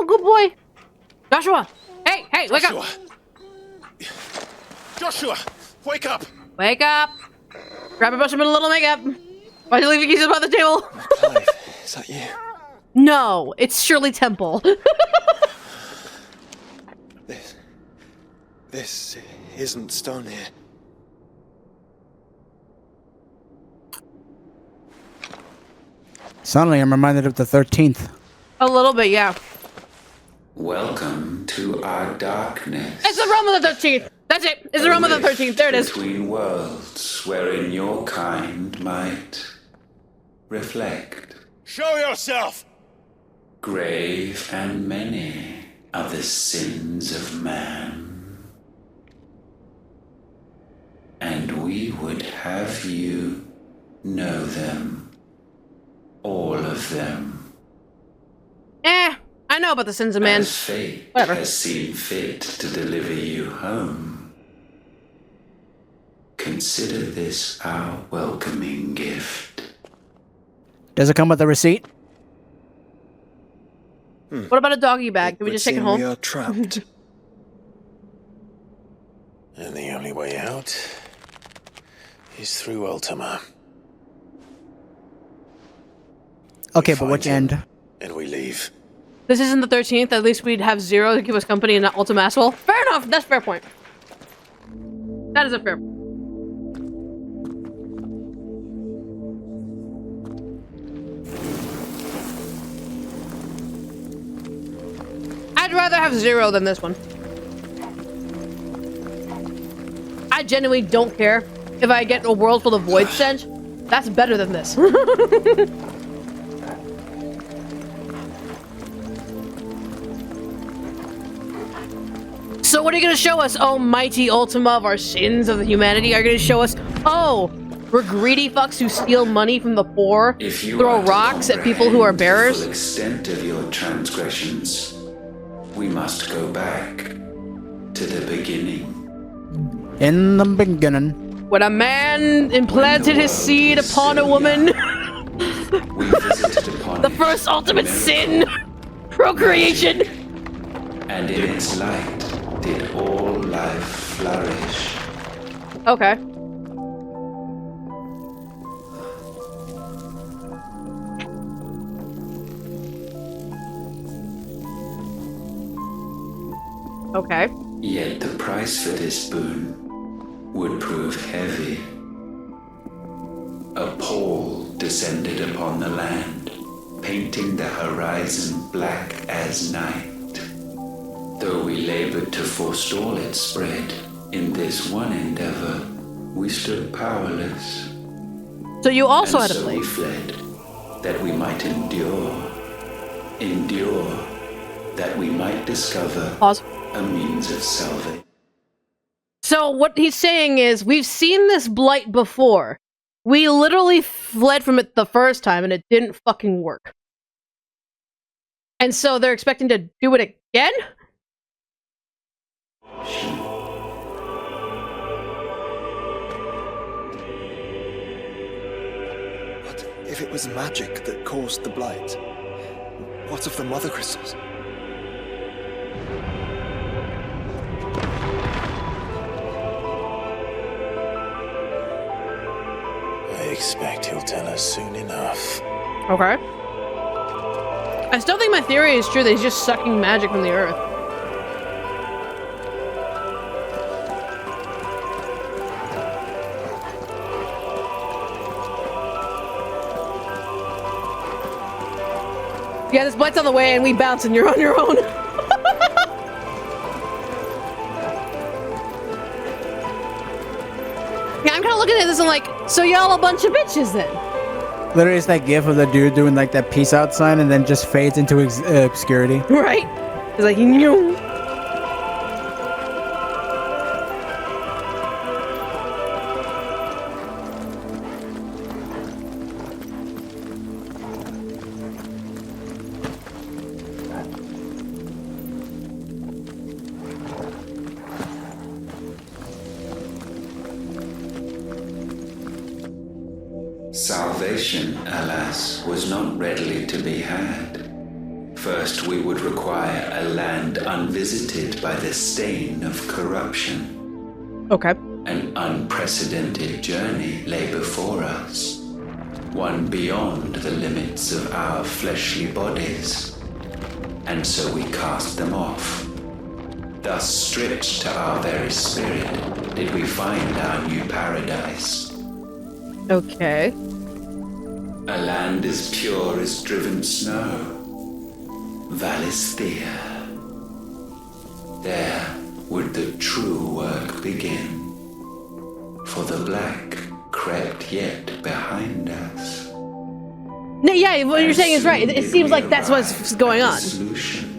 Oh, good boy. Joshua. Hey, wake up. Joshua, wake up. Wake up. Grab a bunch of little makeup. Why'd you leave your keys above the table? Clive, is that you? No, it's Shirley Temple. This isn't stone here. Suddenly, I'm reminded of the 13th. A little bit, yeah. Welcome to our darkness. It's the realm of the 13th. That's it. It's the realm of the 13th. There it is. Between worlds, wherein your kind might reflect. Show yourself! Grave and many are the sins of man. And we would have you know them. All of them. I know about the sins of man. As fate has seen fit to deliver you home. Consider this our welcoming gift. Does it come with a receipt? What about a doggy bag? Can we just take it home? We are trapped. And the only way out is through Ultima. Okay, but which end? And we leave. This isn't the 13th. At least we'd have Zero to give us company and not Ultima asshole. Fair enough. That's a fair point. That is a fair point. I'd rather have Zero than this one. I genuinely don't care if I get a world full of void stench. That's better than this. So what are you going to show us, oh mighty Ultima of our sins of humanity? Are you going to show us, oh, we're greedy fucks who steal money from the poor, throw rocks at people who are bearers? The full extent of your transgressions, we must go back to the beginning. In the beginning. When a man implanted his seed upon a woman. We visited upon the first ultimate sin. Procreation. And in its light did all life flourish. Okay. Okay. Yet the price for this boon would prove heavy. A pall descended upon the land, painting the horizon black as night. Though we labored to forestall its spread, in this one endeavor, we stood powerless. So you also And had a so blade. we fled, that we might endure, that we might discover Pause. a means of salvation. So what he's saying is, we've seen this blight before. We literally fled from it the first time and it didn't fucking work. And so they're expecting to do it again? What if it was magic that caused the blight? What of the mother crystals? I expect he'll tell us soon enough. Okay. I still think my theory is true that he's just sucking magic from the earth. Yeah, this blight's on the way and we bounce and you're on your own. Yeah, I'm kind of looking at this and like, so y'all a bunch of bitches then? Literally, it's that gif of the dude doing like that peace out sign and then just fades into obscurity. Right? It's like, you. Salvation, alas, was not readily to be had. First, we would require a land unvisited by the stain of corruption. Okay. An unprecedented journey lay before us, one beyond the limits of our fleshly bodies. And so we cast them off. Thus, stripped to our very spirit, did we find our new paradise. Okay. A land as pure as driven snow. Valisthea. There would the true work begin. For the black crept yet behind us. No, yeah, what you're saying is right. It seems like that's what's going on. Solution.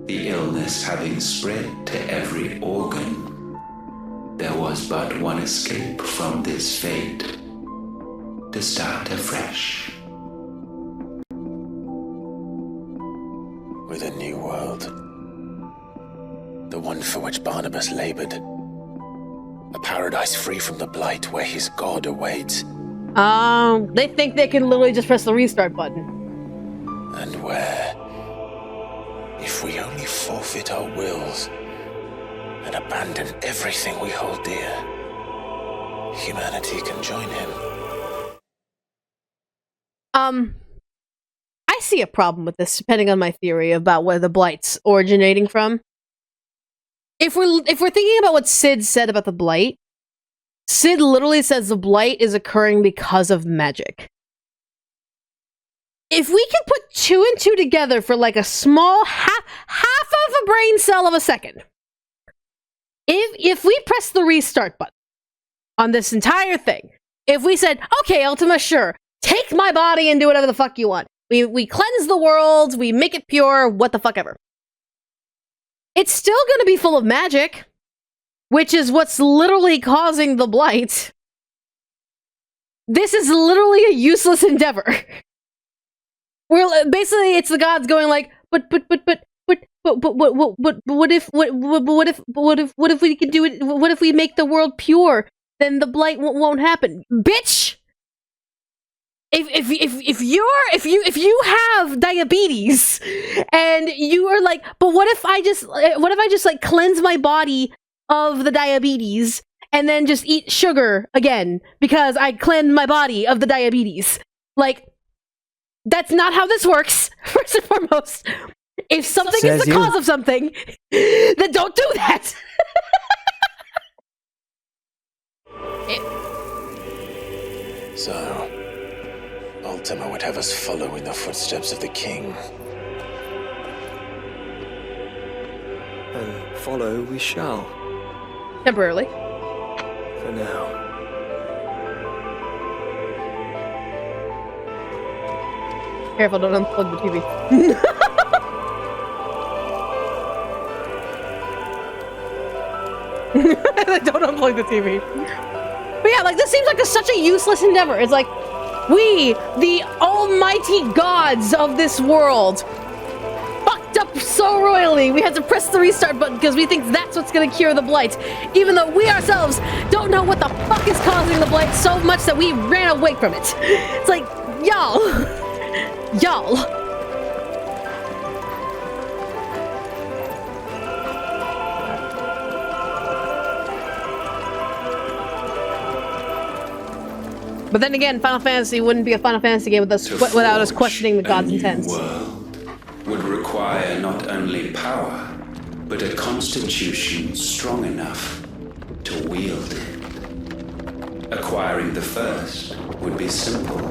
The illness having spread to every organ, there was but one escape from this fate. To start afresh. With a new world. The one for which Barnabas labored. A paradise free from the blight where his god awaits. They think they can literally just press the restart button. And where, if we only forfeit our wills and abandon everything we hold dear, humanity can join him. I see a problem with this, depending on my theory about where the blight's originating from. If we're thinking about what Sid said about the blight, Sid literally says the blight is occurring because of magic. If we can put 2 and 2 together for like a small half of a brain cell of a second, if we press the restart button on this entire thing, if we said, okay, Ultima, sure, take my body and do whatever the fuck you want. We cleanse the world, we make it pure, what the fuck ever. It's still gonna be full of magic, which is what's literally causing the blight. This is literally a useless endeavor. Basically it's the gods going like, but what if we can do it? What if we make the world pure? Then the blight won't happen, bitch. If you have diabetes and you are like, but what if I just like cleanse my body of the diabetes and then just eat sugar again because I cleanse my body of the diabetes? Like, that's not how this works. First and foremost, if something is the cause of something, then don't do that. So, Ultima would have us follow in the footsteps of the king. And follow we shall. Temporarily. For now. Careful, don't unplug the TV. Don't unplug the TV. But yeah, like, this seems like such a useless endeavor. It's like, we, the almighty gods of this world, fucked up so royally, we had to press the restart button because we think that's what's gonna cure the blight, even though we ourselves don't know what the fuck is causing the blight so much that we ran away from it. It's like, y'all. But then again, Final Fantasy wouldn't be a Final Fantasy game without us questioning the god's intent. A new world would require not only power, but a constitution strong enough to wield it. Acquiring the first would be simple.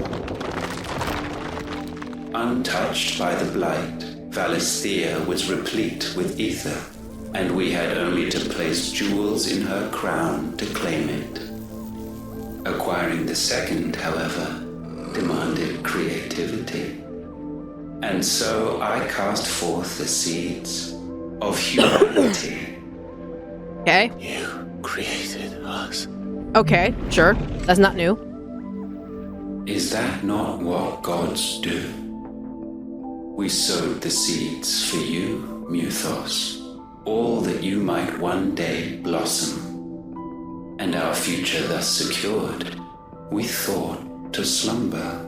Untouched by the blight, Valisthea was replete with ether, and we had only to place jewels in her crown to claim it. Acquiring the second, however, demanded creativity. And so I cast forth the seeds of humanity. Okay. You created us. Okay, sure. That's not new. Is that not what gods do? We sowed the seeds for you, Muthos, all that you might one day blossom. And our future thus secured, we thought to slumber,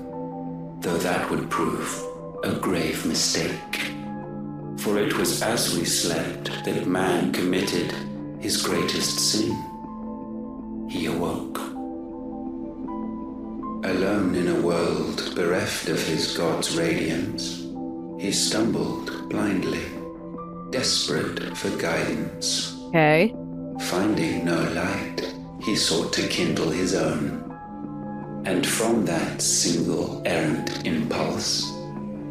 though that would prove a grave mistake. For it was as we slept that man committed his greatest sin. He awoke. Alone in a world bereft of his God's radiance, he stumbled blindly, desperate for guidance. Okay. Finding no light, he sought to kindle his own. And from that single errant impulse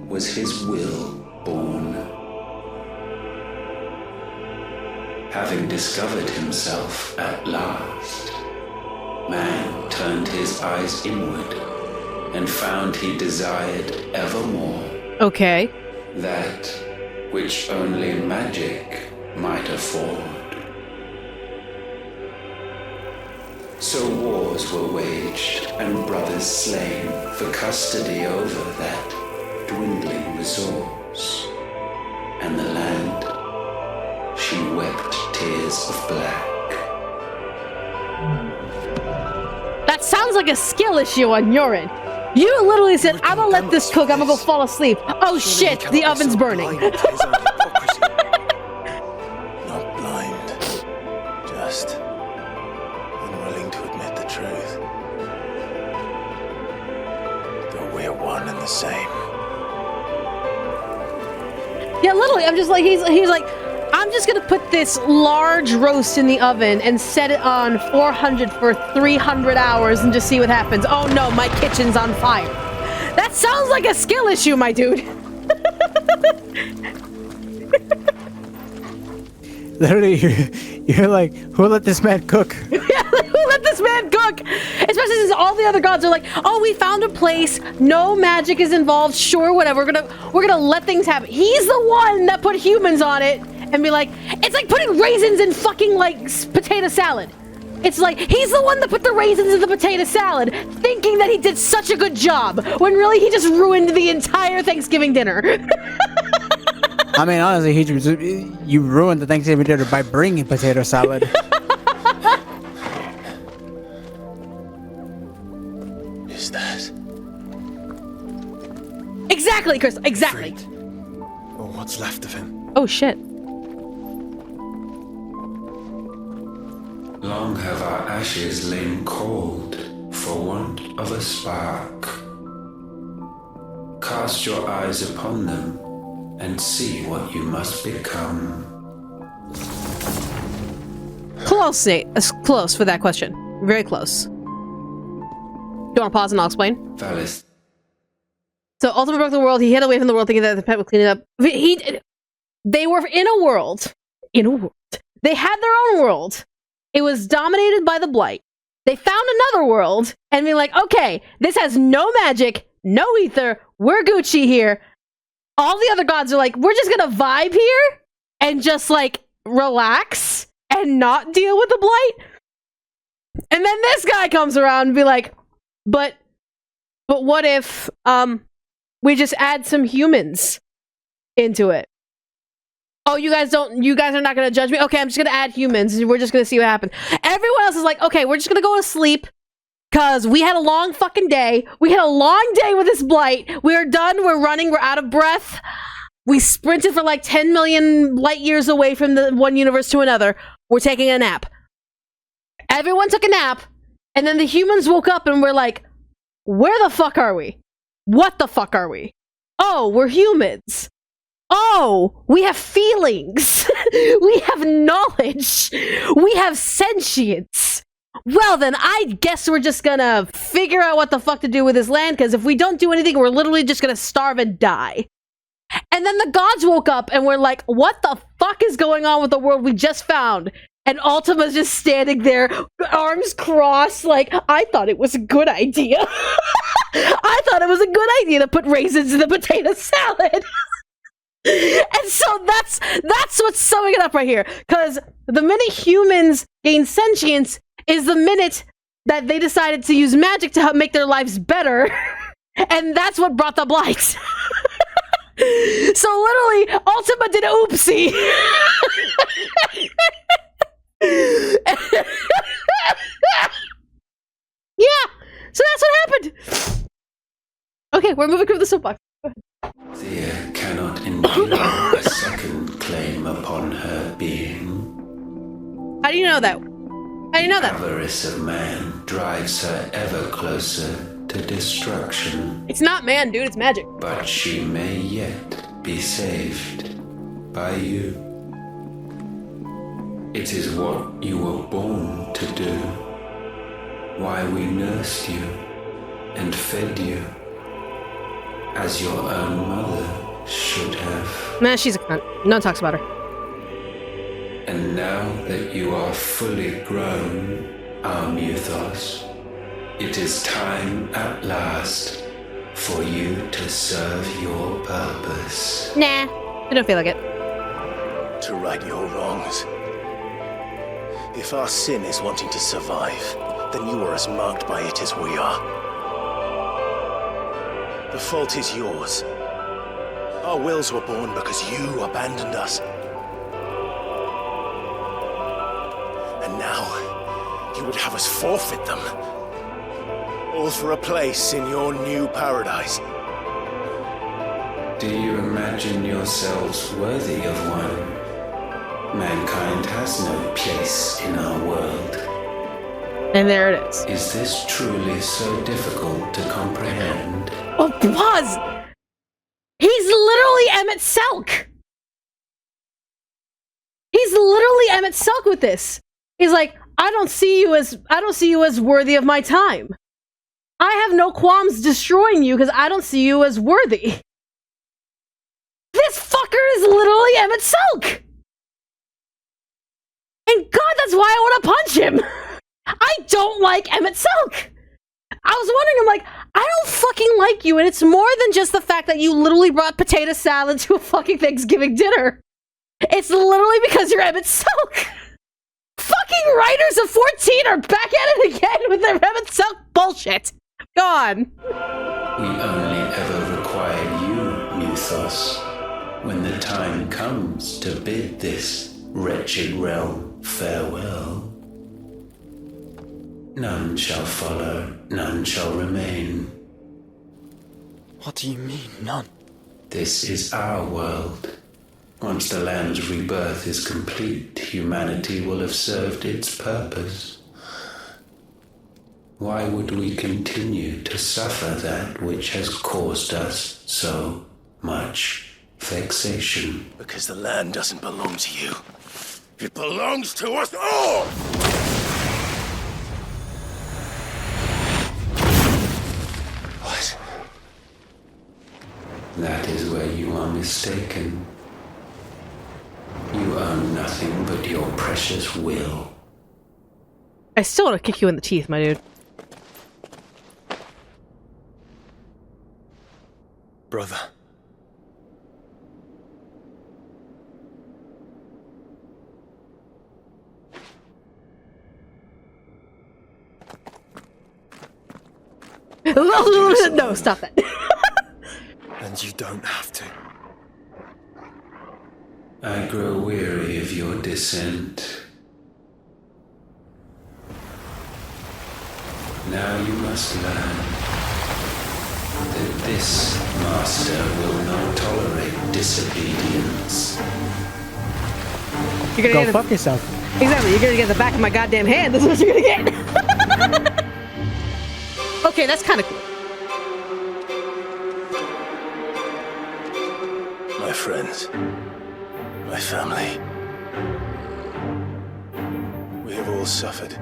was his will born. Having discovered himself at last, man turned his eyes inward and found he desired evermore Okay. that which only magic might afford. So wars were waged and brothers slain for custody over that dwindling resource. And the land, she wept tears of black. That sounds like a skill issue on your end. You literally said, I'm gonna let this cook, I'm gonna go fall asleep. Oh shit, the oven's burning. Not blind, just unwilling to admit the truth. Though we're one and the same. Yeah, literally, I'm just like, he's like, I'm just gonna put this large roast in the oven and set it on 400 for 300 hours and just see what happens. Oh no, my kitchen's on fire. That sounds like a skill issue, my dude. Literally, you're like, who let this man cook? Yeah, who let this man cook? Especially since all the other gods are like, oh, we found a place, no magic is involved, sure, whatever, we're gonna let things happen. He's the one that put humans on it and be like, it's like putting raisins in fucking like potato salad. It's like, he's the one that put the raisins in the potato salad, thinking that he did such a good job, when really he just ruined the entire Thanksgiving dinner. I mean, honestly, you ruined the Thanksgiving dinner by bringing potato salad. Is that? Exactly, Chris, exactly. Or what's left of him. Oh shit. Long have our ashes lain cold for want of a spark. Cast your eyes upon them and see what you must become. Close, Nate. Close for that question. Very close. Do you want to pause and I'll explain? Valis. So Ultima broke the world. He hid away from the world thinking that the pet would clean it up. They were in a world. They had their own world. It was dominated by the Blight. They found another world and be like, okay, this has no magic, no ether. We're Gucci here. All the other gods are like, we're just gonna vibe here and just like relax and not deal with the Blight. And then this guy comes around and be like, but what if we just add some humans into it? Oh, you guys are not gonna judge me? Okay, I'm just gonna add humans and we're just gonna see what happens. Everyone else is like, okay, we're just gonna go to sleep because we had a long fucking day. We had a long day with this Blight. We're done, we're running, we're out of breath. We sprinted for like 10 million light years away from the one universe to another. We're taking a nap. Everyone took a nap, and then the humans woke up and we're like, where the fuck are we? What the fuck are we? Oh, we're humans. Oh, we have feelings. We have knowledge. We have sentience. Well, then I guess we're just gonna figure out what the fuck to do with this land, because if we don't do anything, we're literally just gonna starve and die. And then the gods woke up and we're like, what the fuck is going on with the world we just found? And Ultima's just standing there, arms crossed, like, I thought it was a good idea. I thought it was a good idea to put raisins in the potato salad. And so that's what's summing it up right here. Because the minute humans gain sentience is the minute that they decided to use magic to help make their lives better. And that's what brought the Blight. So literally, Ultima did oopsie. Yeah, so that's what happened. Okay, we're moving through the soapbox. Thea cannot endure a second claim upon her being. How do you know that? How do you know that? Avarice of man drives her ever closer to destruction. It's not man, dude. It's magic. But she may yet be saved by you. It is what you were born to do. Why we nursed you and fed you as your own mother should have. Nah, she's a cunt. No one talks about her. And now that you are fully grown, our mythos, it is time at last for you to serve your purpose. Nah, I don't feel like it. To right your wrongs. If our sin is wanting to survive, then you are as marked by it as we are. The fault is yours. Our wills were born because you abandoned us. And now, you would have us forfeit them. All for a place in your new paradise. Do you imagine yourselves worthy of one? Mankind has no place in our world. And there it is. Is this truly so difficult to comprehend? Oh, pause! He's literally Emmett Selk! He's literally Emmett Selk with this. He's like, I don't see you as worthy of my time. I have no qualms destroying you because I don't see you as worthy. This fucker is literally Emmett Selk! And God, that's why I want to punch him! I don't like Emmett Selk! I was wondering, I'm like, I don't fucking like you, and it's more than just the fact that you literally brought potato salad to a fucking Thanksgiving dinner. It's literally because you're Emmett Selk! Fucking writers of 14 are back at it again with their Emmett Selk bullshit! God. We only ever require you, Mythos, when the time comes to bid this wretched realm farewell. None shall follow, none shall remain. What do you mean, none? This is our world. Once the land's rebirth is complete, humanity will have served its purpose. Why would we continue to suffer that which has caused us so much vexation? Because the land doesn't belong to you. It belongs to us all! What? That is where you are mistaken. You own nothing but your precious will. I still want to kick you in the teeth, my dude. Brother. No, stop that. And you don't have to. I grow weary of your dissent. Now you must learn that this master will not tolerate disobedience. You're gonna Go get fuck yourself. Exactly, you're gonna get the back of my goddamn hand. That's what you're gonna get. Okay, that's kind of cool. My friends. My family. We have all suffered.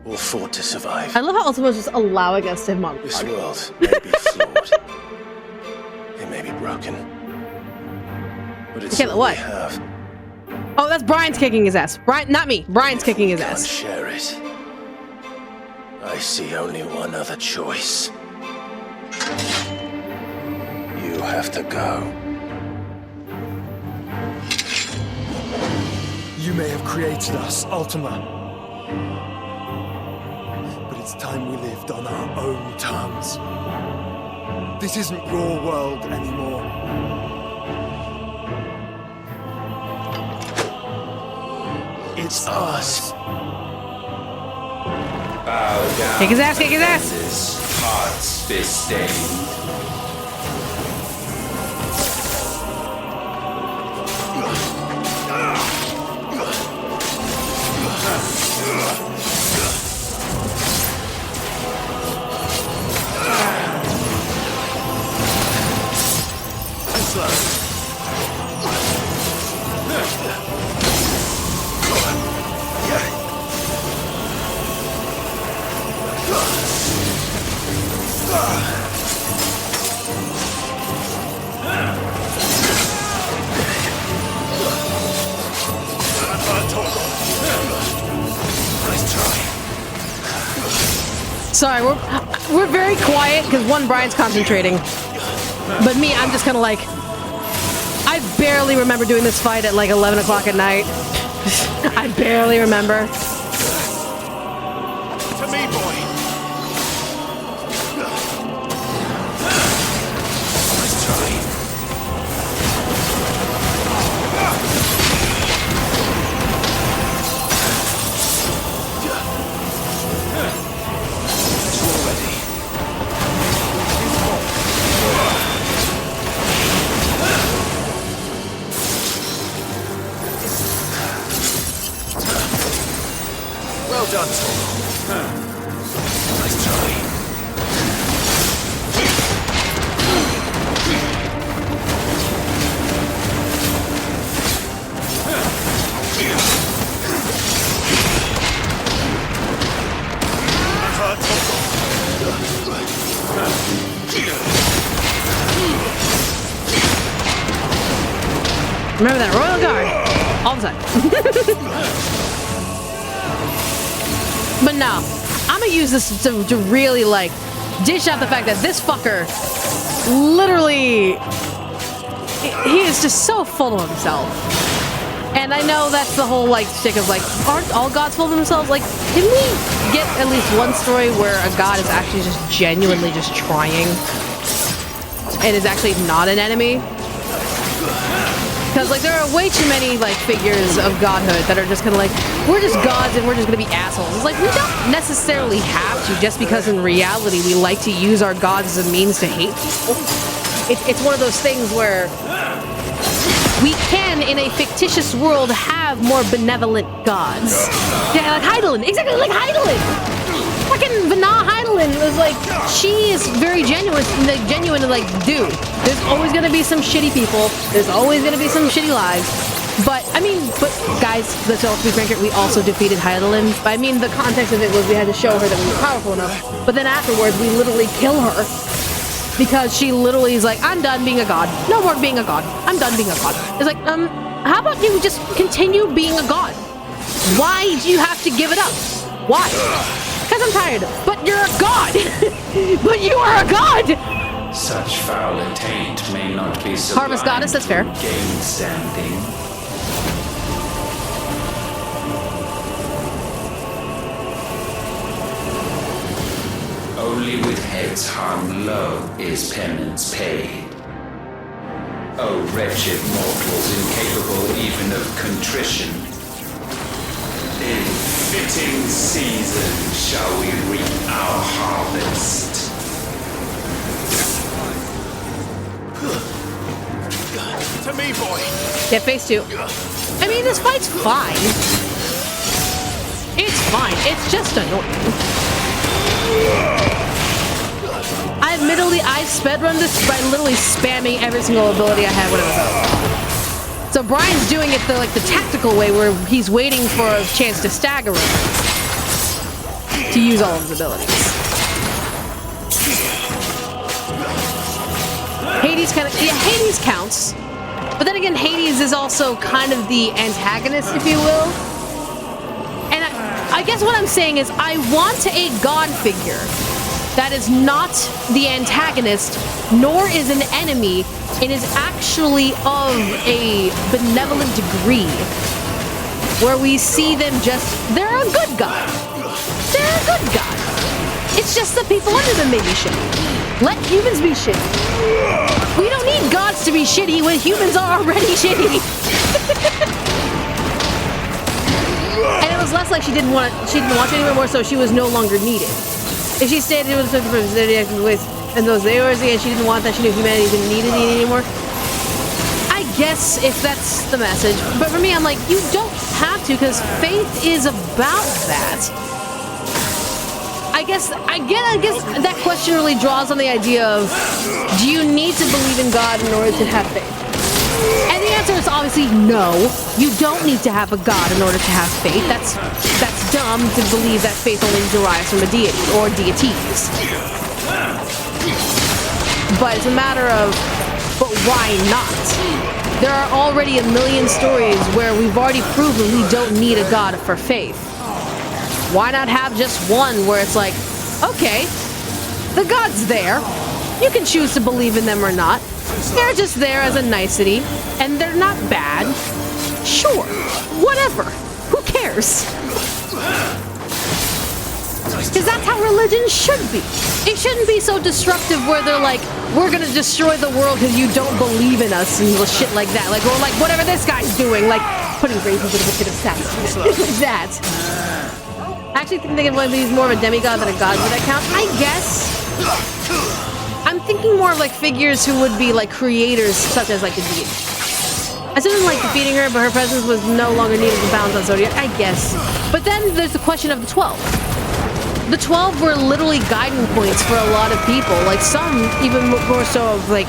All fought to survive. I love how Ultima's just allowing us to mock. This world may be flawed. It may be broken. But it's Okay, all what? we have. Oh, that's Brian's kicking his ass. Brian, not me. Brian's kicking his Can't ass. share it. I see only one other choice. You have to go. You may have created us, Ultima. But it's time we lived on our own terms. This isn't your world anymore. It's ours. Bow down. Kick his ass, kick his ass. Hearts be stained. Sorry, we're very quiet because one, Brian's concentrating, but me, I'm just kind of like, I barely remember doing this fight at like 11 o'clock at night. I barely remember. To me, boy. Nice try. Well done, Tom. Nice try. Remember that Royal Guard all the time. But no, I'm gonna use this to really like dish out the fact that this fucker literally, he is just so full of himself. And I know that's the whole like shtick of like, aren't all gods full of themselves? Like, can we get at least one story where a god is actually just genuinely just trying and is actually not an enemy? Because like there are way too many like figures of godhood that are just kind of like, we're just gods and we're just gonna be assholes. It's like, we don't necessarily have to, just because in reality we like to use our gods as a means to hate people. It's one of those things where we can, in a fictitious world, have more benevolent gods. Yeah, like Heidelin, exactly like Heidelin. Fucking Vana Heidelin was like, she is very genuine and like, dude, there's always gonna be some shitty people, there's always gonna be some shitty lives, but I mean, but guys, let's all be frank here, we also defeated Heidelin. I mean, the context of it was we had to show her that we were powerful enough, but then afterwards we literally kill her because she literally is like, I'm done being a god, no more being a god, I'm done being a god. It's like, how about you just continue being a god? Why do you have to give it up? Why? Because I'm tired. But you're a god! But you are a god! Such foul attaint may not be so Harvest goddess, that's fair. Gain standing. Only with heads hung low is penance paid. O wretched mortals incapable even of contrition. In fitting season shall we reap our harvest. To me, boy. Yeah, phase 2. I mean, this fight's fine. It's fine. It's just annoying. Admittedly, I spedrun this by literally spamming every single ability I have when I was up. So Brian's doing it the tactical way, where he's waiting for a chance to stagger him to use all of his abilities. Hades kind of, yeah, Hades counts, but then again, Hades is also kind of the antagonist, if you will. And I guess what I'm saying is, I want a god figure that is not the antagonist, nor is an enemy, and is actually of a benevolent degree, where we see them just, they're a good god. They're a good god. It's just the people under them may be shitty. Let humans be shitty. We don't need gods to be shitty when humans are already shitty. And it was less like she didn't want it anymore, so she was no longer needed. If she stayed in the zodiac ways and those hours and she didn't want that, she knew humanity didn't need it anymore. I guess if that's the message. But for me, I'm like, you don't have to, because faith is about that. I I guess that question really draws on the idea of, do you need to believe in God in order to have faith? And the answer is obviously no. You don't need to have a God in order to have faith. That's dumb to believe that faith only derives from a deity or deities. But it's a matter of, but why not? There are already a million stories where we've already proven we don't need a God for faith. Why not have just one where it's like, okay, the God's there. You can choose to believe in them or not. They're just there as a nicety, and they're not bad. Sure, whatever. Who cares? Because that's how religion should be. It shouldn't be so destructive where they're like, we're gonna destroy the world because you don't believe in us and shit like that. Like, or like, whatever this guy's doing, like putting raisins in a bucket of sass. Like that. I actually think of one of these more of a demigod than a god. Would that count? I guess. I'm thinking more of like figures who would be like creators, such as like a deity. I still didn't like defeating her, but her presence was no longer needed to balance on Zodiac, I guess. But then there's the question of the 12. The 12 were literally guiding points for a lot of people. Like some even more so of like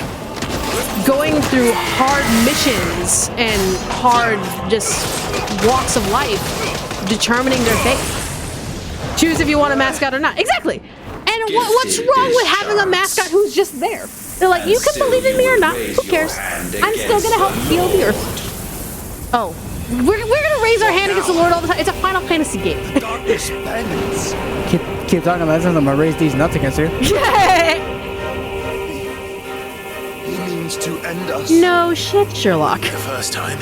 going through hard missions and hard just walks of life, determining their fate. Choose if you want a mascot or not. Exactly. And what's wrong with having a mascot who's just there? They're like, you can believe in me or not. Who cares? I'm still gonna help heal the earth. Oh, we're gonna raise our hand against the Lord all the time. It's a Final Fantasy game. Keep talking about this. I'm gonna raise these nuts against you. He means to end us. No shit, Sherlock. The first time.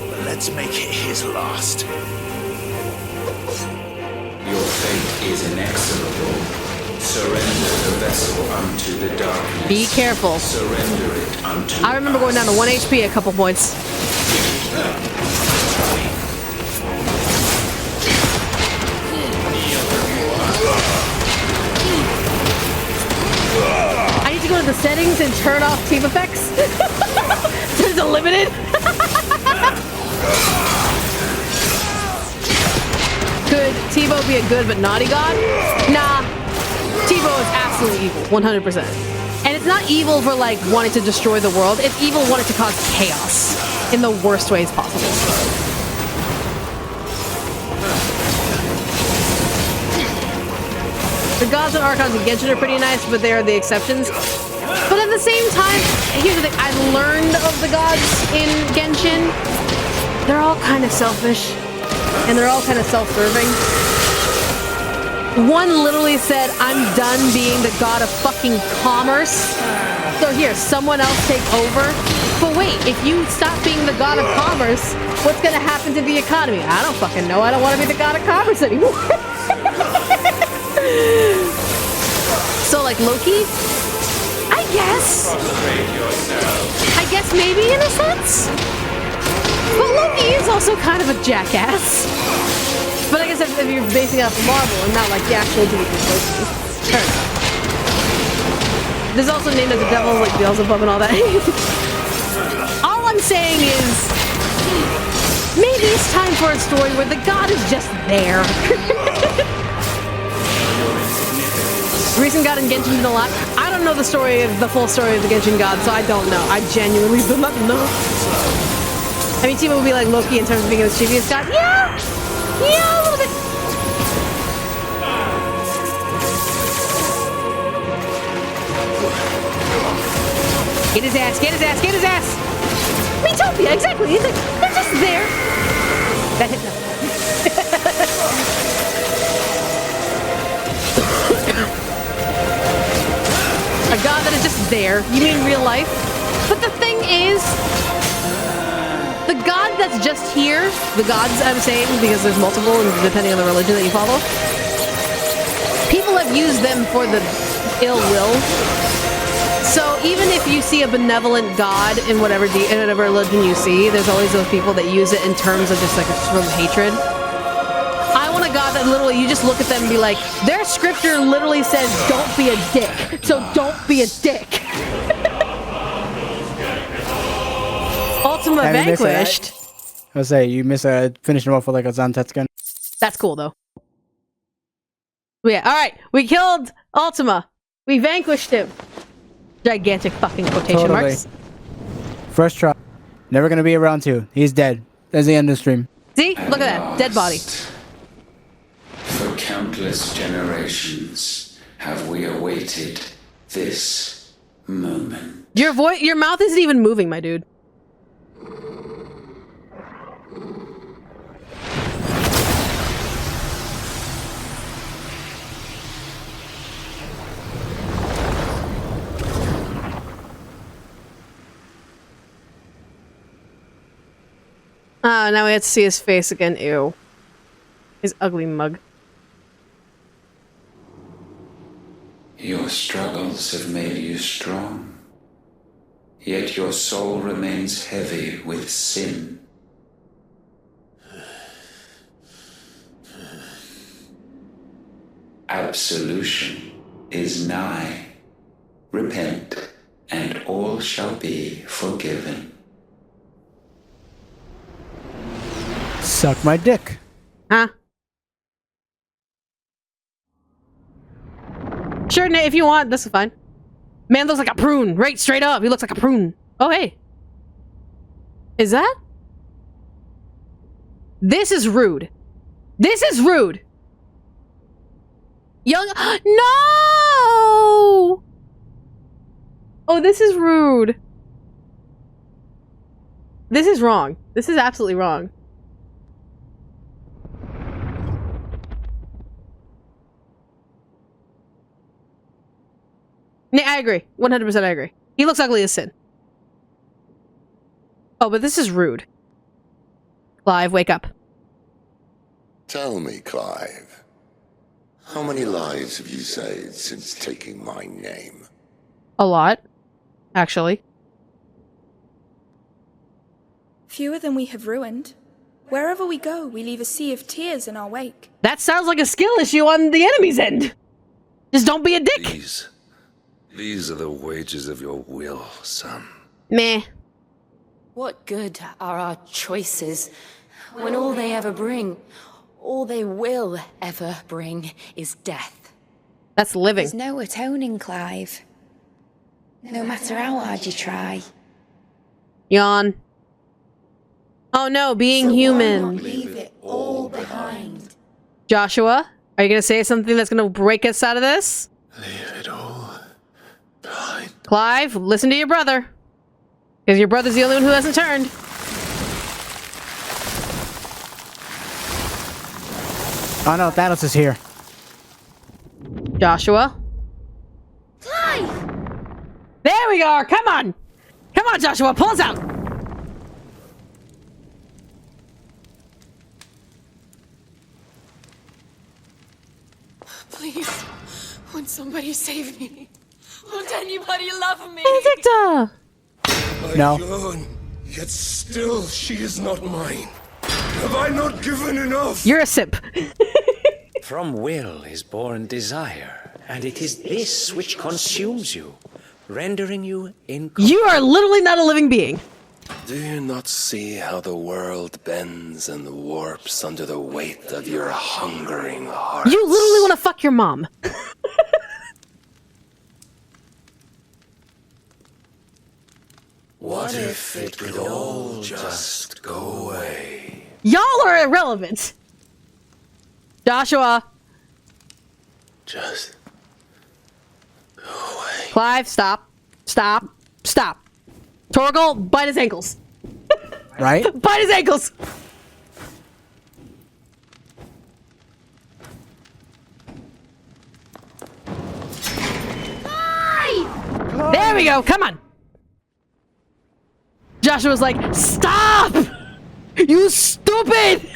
But let's make it his last. Your fate is inexorable. Surrender the vessel unto the darkness. Be careful. Surrender it unto I remember going down to 1 HP a couple points. I need to go to the settings and turn off team effects. There's a limited. Could Tebow be a good but naughty god? Nah. Tebow is absolutely evil, 100%. And it's not evil for like wanting to destroy the world. It's evil wanting to cause chaos in the worst ways possible. The gods and archons in Genshin are pretty nice, but they are the exceptions. But at the same time, here's the thing. I've learned of the gods in Genshin. They're all kind of selfish. And they're all kind of self-serving. One literally said, I'm done being the god of fucking commerce. So here, someone else take over. But wait, if you stop being the god of commerce, what's gonna happen to the economy? I don't fucking know. I don't want to be the god of commerce anymore. So like Loki? I guess. I guess maybe in a sense. But Loki is also kind of a jackass. But I guess if you're basing it off of Marvel and not like the actual deity Loki. Sure. There's also named as the devil, like Beelzebub and all that. All I'm saying is, maybe it's time for a story where the god is just there. Recent god in Genshin did a lot. I don't know the full story of the Genshin god, so I don't know. I genuinely do not know. I mean, Timo would be like Loki in terms of being a mischievous god. Yeah! Yeah, a little bit. Get his ass, get his ass, get his ass! Metopia, exactly. It's like, they're just there. That hit nothing. A god that is just there. You mean real life? But the thing is, the god that's just here, the gods I'm saying, because there's multiple and depending on the religion that you follow, people have used them for the ill will. So even if you see a benevolent god in whatever religion you see, there's always those people that use it in terms of just like a from hatred. I want a god that literally, you just look at them and be like, their scripture literally says, don't be a dick. So don't be a dick. Ultima Vanquished. I was say you miss finishing off with like a Zantetsuken. That's cool though. Yeah, alright. We killed Ultima. We vanquished him. Gigantic fucking quotation marks. First try. Never gonna be around two. He's dead. There's the end of the stream. See? Look at that. Dead body. For countless generations have we awaited this moment. Your mouth isn't even moving, my dude. Oh, now we have to see his face again. Ew. His ugly mug. Your struggles have made you strong, yet your soul remains heavy with sin. Absolution is nigh. Repent, and all shall be forgiven. Suck my dick. Huh? Sure, Nate, if you want, this is fine. Man looks like a prune, right straight up. He looks like a prune. Oh, hey. Is that? This is rude. This is rude. Young. No! Oh, this is rude. This is wrong. This is absolutely wrong. Yeah, I agree. 100% I agree. He looks ugly as sin. Oh, but this is rude. Clive, wake up. Tell me, Clive, how many lives have you saved since taking my name? A lot, actually. Fewer than we have ruined. Wherever we go, we leave a sea of tears in our wake. That sounds like a skill issue on the enemy's end. Just don't be a dick. These are the wages of your will, son. Meh. What good are our choices when all they ever bring, all they will ever bring, is death? That's living. There's no atoning, Clive. No matter how hard you try. Yawn. Oh no, being human. Leave it all behind. Joshua, are you gonna say something that's gonna break us out of this? Leave it all behind. Clive, listen to your brother. Because your brother's the only one who hasn't turned. Oh no, Thanos is here. Joshua. Clive! There we are! Come on! Come on, Joshua, pull us out! Please, won't somebody save me? Won't anybody love me? Victor! No. Alone, yet still she is not mine. Have I not given enough? You're a simp. From will is born desire, and it is this which consumes you, rendering you incomplete. You are literally not a living being. Do you not see how the world bends and warps under the weight of your hungering heart? You literally want to fuck your mom. What if it could all just go away? Y'all are irrelevant. Joshua. Just go away. Clive, stop. Stop. Stop. Torgal, bite his ankles. Right? Bite his ankles! There we go, come on! Joshua's like, stop! You stupid!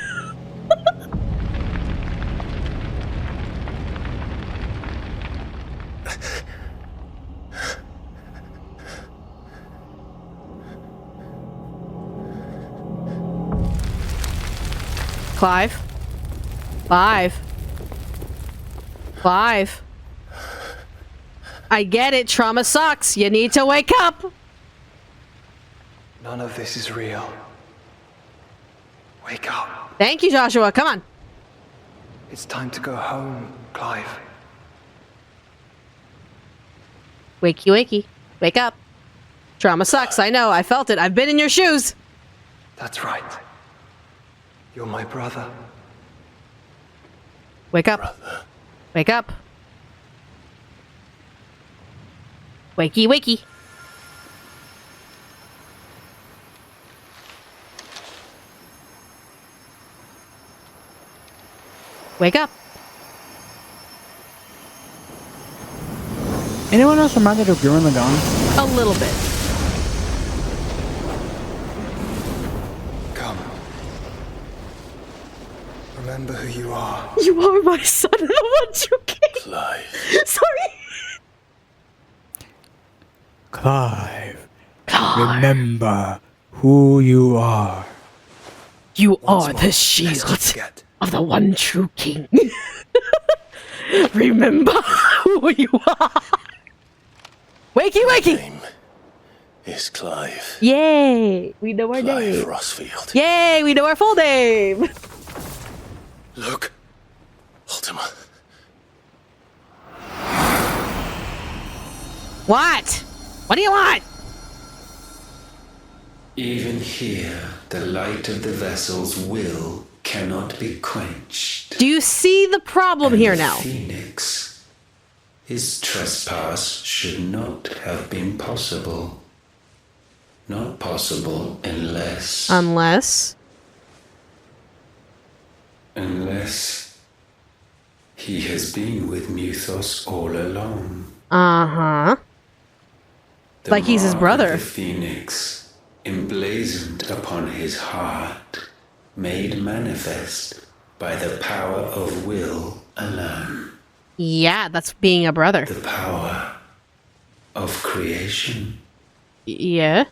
Clive. Clive. Clive. I get it, trauma sucks. You need to wake up. None of this is real. Wake up. Thank you, Joshua. Come on. It's time to go home. Clive. Wakey, wakey. Wake up. Trauma sucks, I know. I felt it. I've been in your shoes. That's right. You're my brother. Wake up. Brother. Wake up. Wakey, wakey. Wake up. Anyone else reminded of Gurren Lagann? A little bit. Come. Remember who you are. You are my son and I want you king. Clive. Sorry. Clive. Remember who you are. You Once are more, the lest you shield forget. of the one true king. Remember who you are. Wakey, wakey. Name is Clive. Yay. We know our Clive name. Rossfield. Yay, we know our full name. Look. Ultima. What? What do you want? Even here, the light of the vessel's will cannot be quenched. Do you see the problem And here the now? Phoenix, his trespass should not have been possible. Not possible unless... Unless... Unless... he has been with Muthos all along. Uh-huh. The Like he's his mark brother. of the Phoenix, emblazoned upon his heart, made manifest by the power of will alone. Yeah, that's being a brother. The power of creation. Yeah.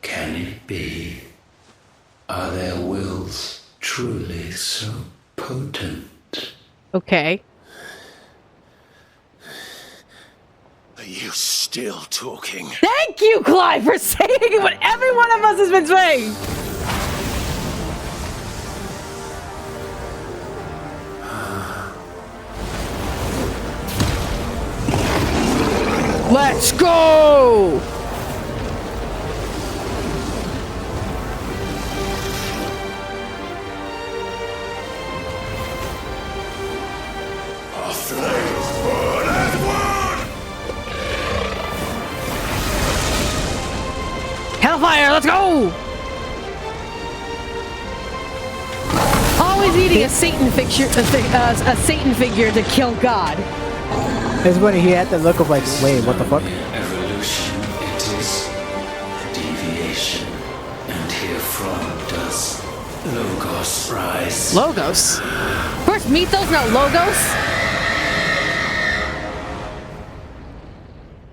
Can it be? Are their wills truly so potent? Okay. Are you still talking? Thank you, Clive, for saying what every one of us has been saying. Let's go! Our flames burn as one! Hellfire, let's go! Always needing a Satan figure, a Satan figure to kill God. It's when he had the look of like, wait, what the fuck? Evolution, it is deviation, and herefrom does Logos rise. Logos? Of course, Mythos, not Logos.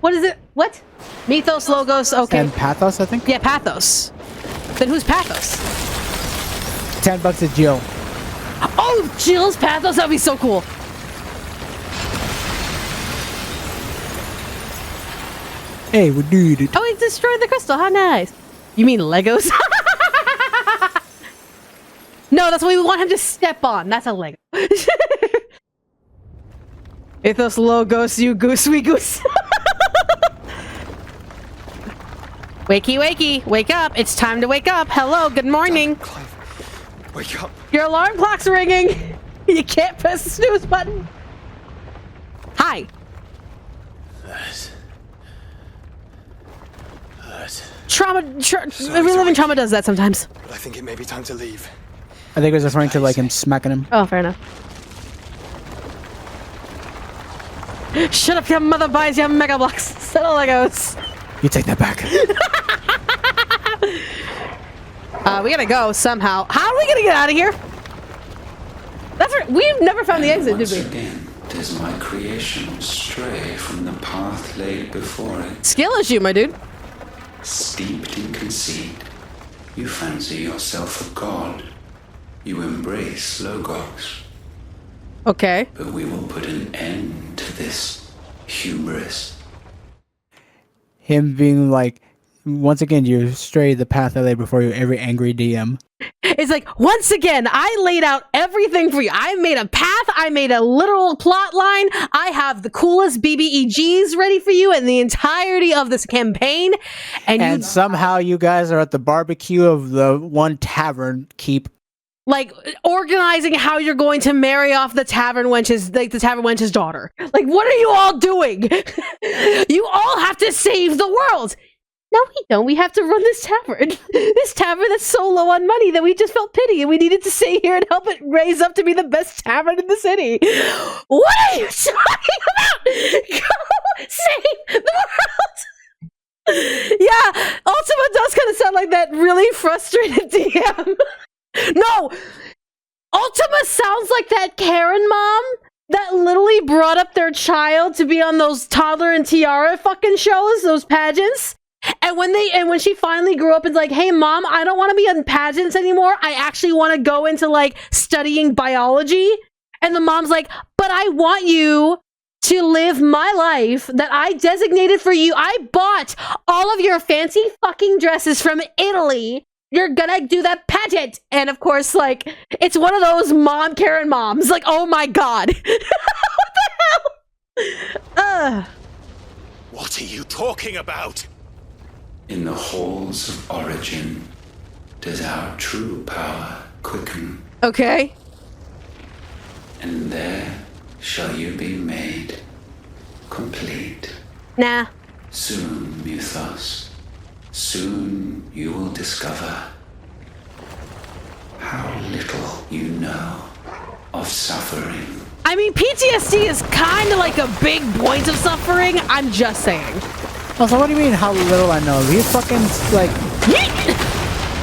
What is it? What? Mythos, Logos, okay. And Pathos, I think? Yeah, Pathos. Then who's Pathos? $10 to Jill. Oh, Jill's Pathos, that'd be so cool. Hey, we did it. Oh, he destroyed the crystal, how nice. You mean Legos? No, that's what we want him to step on. That's a Lego. Ethos, Logos, you goose, we goose. Wakey, wakey, wake up. It's time to wake up. Hello, good morning. Clive, wake up. Your alarm clock's ringing. You can't press the snooze button. Hi. Trauma, reliving trauma does that sometimes. But I think it may be time to leave. I think it was referring to like him smacking him. Oh, fair enough. Shut up, your mother buys your Mega Blocks. Settle Legos. You take that back. We gotta go somehow. How are we gonna get out of here? That's right. We've never found the exit, did we? Once again, does my creation stray from the path laid before it? Skill issue, my dude. Steeped in conceit, you fancy yourself a god. You embrace Logos. Okay. But we will put an end to this hubris. Him being like, once again, you stray the path that lay before you, every angry DM. It's like, once again, I laid out everything for you. I made a path. I made a literal plot line. I have the coolest BBEGs ready for you in the entirety of this campaign. And somehow you guys are at the barbecue of the one tavern keep. Like, organizing how you're going to marry off the tavern wench's daughter. Like, what are you all doing? You all have to save the world. No, we don't. We have to run this tavern. This tavern that's so low on money that we just felt pity and we needed to stay here and help it raise up to be the best tavern in the city. What are you talking about? Go save the world. Yeah, Ultima does kind of sound like that really frustrated DM. No, Ultima sounds like that Karen mom that literally brought up their child to be on those toddler and tiara fucking shows, those pageants. And when she finally grew up and like, hey mom, I don't want to be in pageants anymore. I actually want to go into like studying biology. And the mom's like, but I want you to live my life that I designated for you. I bought all of your fancy fucking dresses from Italy. You're gonna do that pageant. And of course, like, it's one of those mom Karen moms. Like, oh my god. What the hell? What are you talking about? In the halls of origin does our true power quicken. Okay. And there shall you be made complete. Nah. Soon, Mythos. Soon you will discover how little you know of suffering. I mean, PTSD is kind of like a big point of suffering. I'm just saying. Also, what do you mean how little I know? He fucking, like...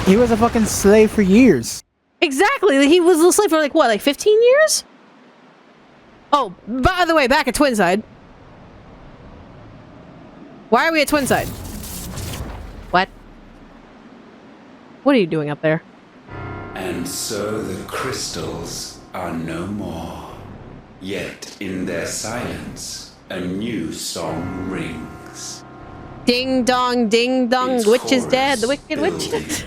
He was a fucking slave for years. Exactly. He was a slave for like, what, like 15 years? Oh, by the way, back at Twinside. Why are we at Twinside? What? What are you doing up there? And so the crystals are no more. Yet in their silence, a new song rings. Ding dong, witch is dead, the wicked witch.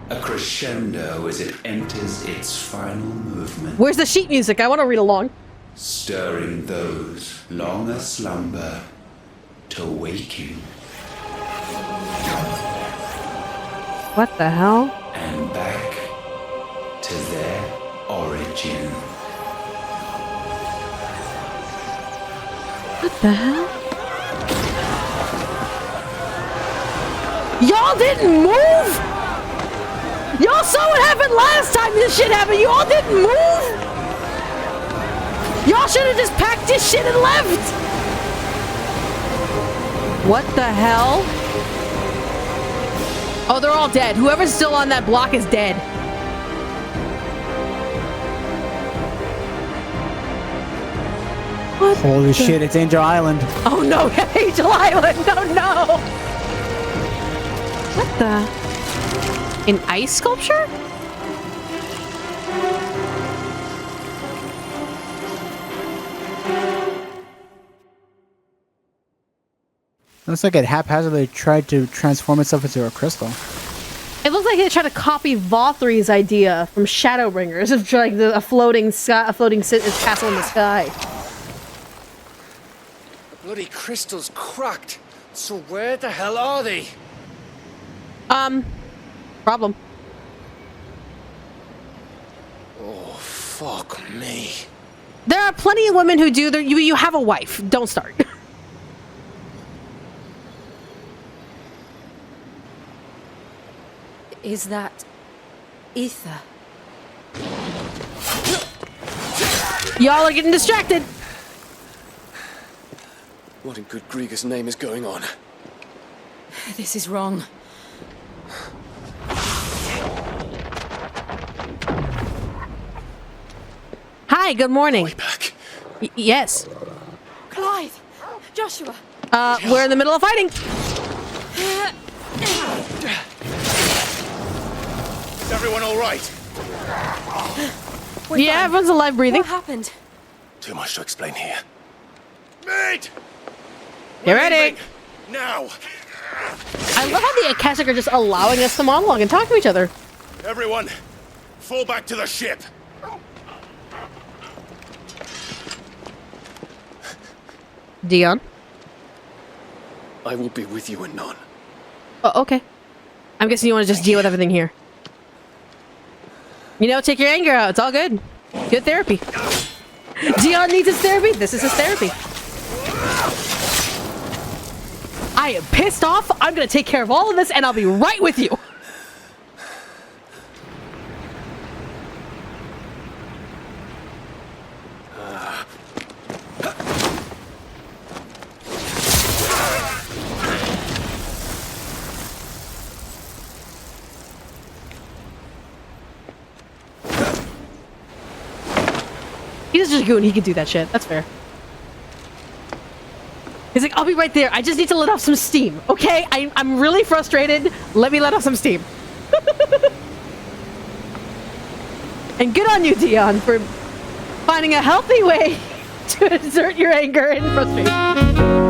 A crescendo as it enters its final movement. Where's the sheet music? I want to read along. Stirring those long aslumber to waking. What the hell? And back to their origin. What the hell? Y'all didn't move? Y'all saw what happened last time this shit happened. You all didn't move? Y'all should have just packed this shit and left. What the hell? Oh, they're all dead. Whoever's still on that block is dead. What Holy shit, it's Angel Island. Oh no, Angel Island! No, no! What the? An ice sculpture? Looks like it haphazardly tried to transform itself into a crystal. It looks like they tried to copy Vothri's idea from Shadowbringers of like a floating castle in the sky. The bloody crystal's cracked. So where the hell are they? Problem. Oh, fuck me. There are plenty of women who do. You have a wife. Don't start. Is that ether? Y'all are getting distracted. What in good Grieger's name is going on? This is wrong. Hi, good morning. Way back. Yes. Clive! Joshua! We're in the middle of fighting. Is everyone all right? Yeah, everyone's alive breathing. What happened? Too much to explain here. Mate! Get ready. Now! I love how the Akashic are just allowing us to monologue and talk to each other. Everyone, fall back to the ship. Dion? I will be with you anon. Oh, okay. I'm guessing you want to just deal with everything here. You know, take your anger out. It's all good. Good therapy. Dion needs his therapy. This is his therapy. I am pissed off. I'm going to take care of all of this, and I'll be right with you. He's just a goon. He can do that shit. That's fair. He's like, I'll be right there. I just need to let off some steam. Okay? I'm really frustrated. Let me let off some steam. And good on you, Dion, for finding a healthy way to exert your anger and frustration.